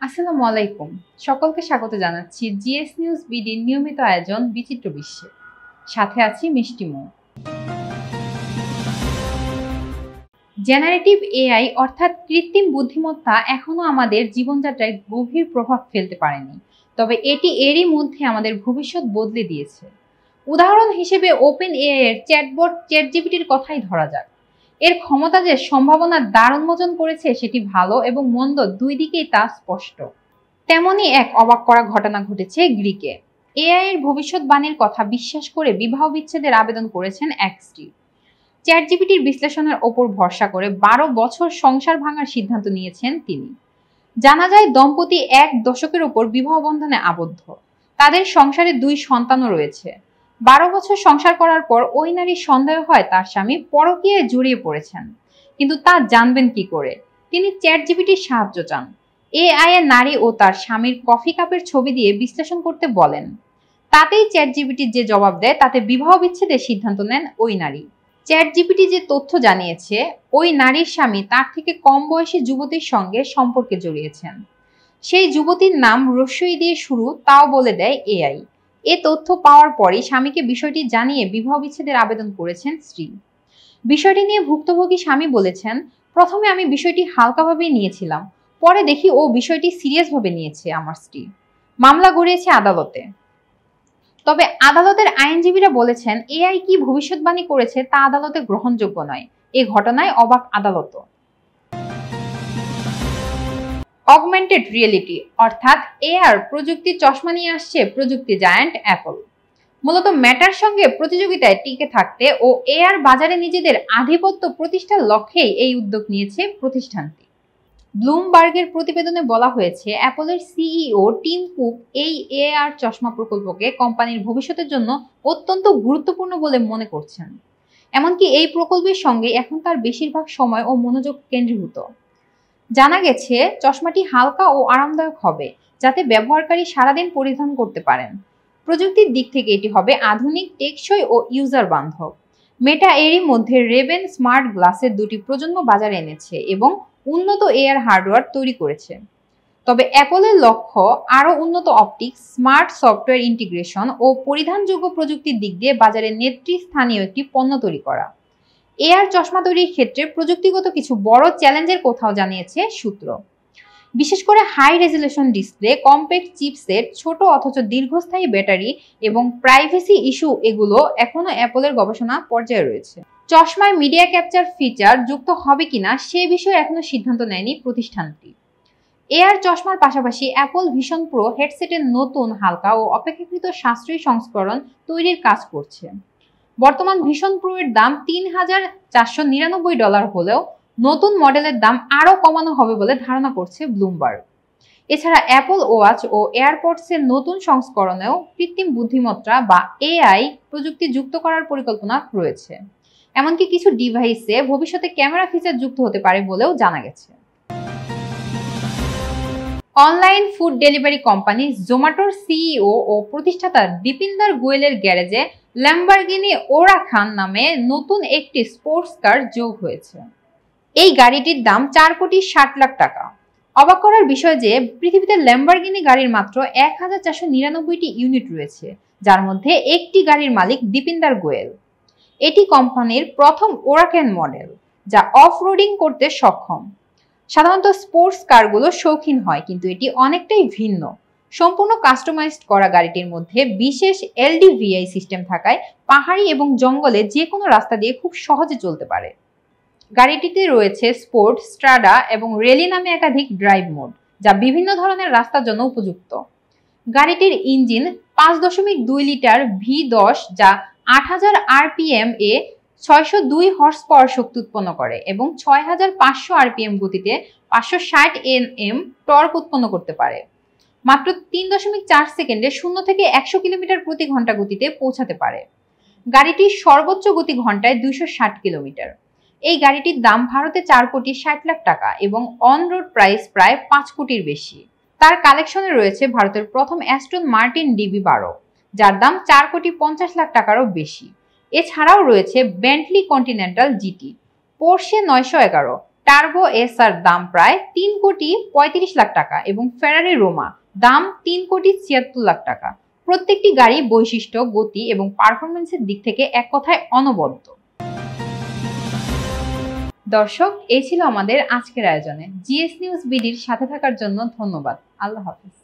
আসসালামু আলাইকুম। সকলকে স্বাগত জানাচ্ছি জিএস নিউজ বিডির নিয়মিত আয়োজন বিচিত্র বিশ্বে। সাথে আছি মিষ্টি মৌ। জেনারেটিভ এআই অর্থাৎ কৃত্রিম বুদ্ধিমত্তা এখনো আমাদের জীবনযাত্রায় গভীর প্রভাব ফেলতে পারেনি, তবে এটি এরই মধ্যে আমাদের ভবিষ্যৎ বদলে দিয়েছে। উদাহরণ হিসেবে ওপেন এআই এর চ্যাটবট চ্যাটজিপিটির কথাই ধরা যাক। এর ক্ষমতা যে সম্ভাবনার দ্বার উন্মোচন করেছে সেটি ভালো এবং মন্দ দুই দিকেই তা স্পষ্ট। তেমনই এক অবাক করা ঘটনা ঘটেছে গ্রিকে। এআই এর ভবিষ্যৎবাণীর কথা বিশ্বাস করে বিবাহ বিচ্ছেদের আবেদন করেছেন এক স্ত্রী। চ্যাটজিপিটির বিশ্লেষণের ওপর ভরসা করে 12 বছর সংসার ভাঙার সিদ্ধান্ত নিয়েছেন তিনি। জানা যায় দম্পতি 1 দশকের ওপর বিবাহ বন্ধনে আবদ্ধ। তাদের সংসারে 2 সন্তানও রয়েছে। 12 বছর সংসার করার পর ওই নারীর সন্দেহ হয় তার স্বামী পরকীয়ায় জড়িয়ে পড়েছেন, কিন্তু তা জানবেন কি করে? তিনি চ্যাটজিপিটির সাহায্য চান। এআই এর নারী ও তার স্বামীর কফি কাপের ছবি দিয়ে বিশ্লেষণ করতে বলেন। তাতেই চ্যাটজিপিটি যে জবাব দেয় তাতে বিবাহ বিচ্ছেদের সিদ্ধান্ত নেন ওই নারী। চ্যাটজিপিটি যে তথ্য জানিয়েছে, ওই নারীর স্বামী তার থেকে কম বয়সী যুবতীর সঙ্গে সম্পর্কে জড়িয়েছেন। সেই যুবতীর নাম রস্যই দিয়ে শুরু, তাও বলে দেয় এআই। এ তথ্য পাওয়ার পরই স্বামীকে বিষয়টি জানিয়ে বিবাহ বিচ্ছেদের আবেদন করেছেন স্ত্রী। বিষয়টি নিয়ে ভুক্তভোগী স্বামী বলেছেন, প্রথমে আমি বিষয়টি হালকাভাবেই নিয়েছিলাম, পরে দেখি ও বিষয়টি সিরিয়াসভাবে নিয়েছে আমার স্ত্রী। মামলা গড়িয়েছে আদালতে। তবে আদালতের আইনজীবীরা বলেছেন এআই কি ভবিষ্যৎবাণী করেছে তা আদালতে গ্রহণযোগ্য নয়। এ ঘটনায় অবাক আদালতও। অগমেন্টেড রিয়েলিটি অর্থাৎ এআর প্রযুক্তির চশমা নিয়ে আসছে প্রযুক্তি জায়ান্ট অ্যাপল। মূলত মেটার সঙ্গে প্রতিযোগিতায় টিকে থাকতে ও এআর বাজারে নিজেদের আধিপত্য প্রতিষ্ঠার লক্ষ্যেই এই উদ্যোগ নিয়েছে প্রতিষ্ঠানটি। ব্লুমবার্গের প্রতিবেদনে বলা হয়েছে, অ্যাপলের সিইও টিম কুক এই এআর চশমা প্রকল্পকে কোম্পানির ভবিষ্যতের জন্য অত্যন্ত গুরুত্বপূর্ণ বলে মনে করছেন। এমনকি এই প্রকল্পের সঙ্গে এখন তার বেশিরভাগ সময় ও মনোযোগ কেন্দ্রীভূত। জানা গেছে চশমাটি হালকা ও আরামদায়ক হবে, যাতে ব্যবহারকারী সারাদিন পরিধান করতে পারেন। প্রযুক্তির দিক থেকে এটি হবে আধুনিক, টেকসই ও ইউজার বান্ধব। মেটা এরই মধ্যে রেবেন স্মার্ট গ্লাসের 2টি প্রজন্ম বাজারে এনেছে এবং উন্নত এআর হার্ডওয়্যার তৈরি করেছে। তবে অ্যাপলের লক্ষ্য আরও উন্নত অপটিক্স, স্মার্ট সফটওয়্যার ইন্টিগ্রেশন ও পরিধানযোগ্য প্রযুক্তির দিক দিয়ে বাজারে নেতৃস্থানীয় একটি পণ্য তৈরি করা। এআর চশমা তৈরির ক্ষেত্রে প্রযুক্তিগত কিছু বড় চ্যালেঞ্জের কথাও জানিয়েছে সূত্র। বিশেষ করে high resolution display, compact chipset, ছোট অথচ দীর্ঘস্থায়ী ব্যাটারি এবং প্রাইভেসি ইস্যু, এগুলো এখনো অ্যাপলের গবেষণা পর্যায়ে রয়েছে। চশমায় মিডিয়া ক্যাপচার ফিচার যুক্ত হবে কিনা সে বিষয়ে এখনো সিদ্ধান্ত নেয়নি প্রতিষ্ঠানটি। এআর চশমার পাশাপাশি অ্যাপল ভিশন প্রো হেডসেটের নতুন হালকা ও অপেক্ষাকৃত সাশ্রয়ী সংস্করণ তৈরির কাজ করছে। বর্তমান ভিশন প্রো এর দাম $3,499 হলেও নতুন মডেলের দাম আরও কমানো হবে বলে ধারণা করছে ব্লুমবার্গ। এছাড়া অ্যাপল ওয়াচ ও এয়ারপডসের নতুন সংস্করণেও কৃত্রিম বুদ্ধিমত্তা বা এআই প্রযুক্তি যুক্ত করার পরিকল্পনা রয়েছে। এমনকি কিছু ডিভাইসে ভবিষ্যতে ক্যামেরা ফিচার যুক্ত হতে পারে বলেও জানা গেছে। অনলাইন ফুড ডেলিভারি কোম্পানি জোম্যাটোর সিইও ও প্রতিষ্ঠাতা দীপিন্দর গোয়েলের গ্যারেজে ল্যাম্বরগিনি ওরাখান নামে নতুন একটি স্পোর্টস কার যোগ হয়েছে। এই গাড়িটির দাম 4,60,00,000 টাকা। অবাক করার বিষয় যে পৃথিবীতে ল্যাম্বরগিনি গাড়ির মাত্র 1,499টি ইউনিট রয়েছে, যার মধ্যে একটি গাড়ির মালিক দীপিন্দর গোয়েল। এটি কোম্পানির প্রথম ওরাকান মডেল, যা অফ রোডিং করতে সক্ষম। সাধারণত স্পোর্টস কারগুলো শৌখিন হয়, কিন্তু এটি অনেকটাই ভিন্ন। সম্পূর্ণ কাস্টমাইজড করা গাড়িটির মধ্যে বিশেষ এলডিভিআই সিস্টেম থাকায় পাহাড়ি এবং জঙ্গলে যে কোনো রাস্তা দিয়ে খুব সহজে চলতে পারে। গাড়িটিতে রয়েছে স্পোর্ট, স্ট্রাডা এবং রেলি নামে একাধিক ড্রাইভ মোড, যা বিভিন্ন ধরনের রাস্তার জন্য উপযুক্ত। গাড়িটির ইঞ্জিন 5.2 লিটার V10, যা 8,000 আরপিএম এ 602 হর্স পাওয়ার শক্তি উৎপন্ন করে এবং 6,500 আরপিএম গতিতে 560 Nm টর্ক উৎপন্ন করতে পারে। মাত্র 3.4 সেকেন্ডে 0 থেকে 100 কিলোমিটার প্রতি ঘন্টা গতিতে পৌঁছাতে পারে। গাড়িটির সর্বোচ্চ গতি ঘন্টায় 260 কিলোমিটার। এই গাড়িটির দাম ভারতে 4,60,00,000 টাকা এবং অন রোড প্রাইস প্রায় 5 কোটির বেশি। তার কালেকশনে রয়েছে ভারতের প্রথম অ্যাস্টন মার্টিন DB12, যার দাম 4,50,00,000 টাকারও বেশি। এছাড়াও রয়েছে Bentley continental GT, Porsche 911, turbo SR দাম প্রায় 3,35,00,000 টাকা এবং ফেরারি রোমা দাম 3,76,00,000 টাকা। প্রত্যেকটি গাড়ি বৈশিষ্ট্য, গতি এবং পারফরমেন্সের দিক থেকে এক কথায় অনবদ্য। দর্শক, এই ছিল আমাদের আজকের আয়োজনে। জিএস নিউজ বিডির সাথে থাকার জন্য ধন্যবাদ। আল্লাহ হাফেজ।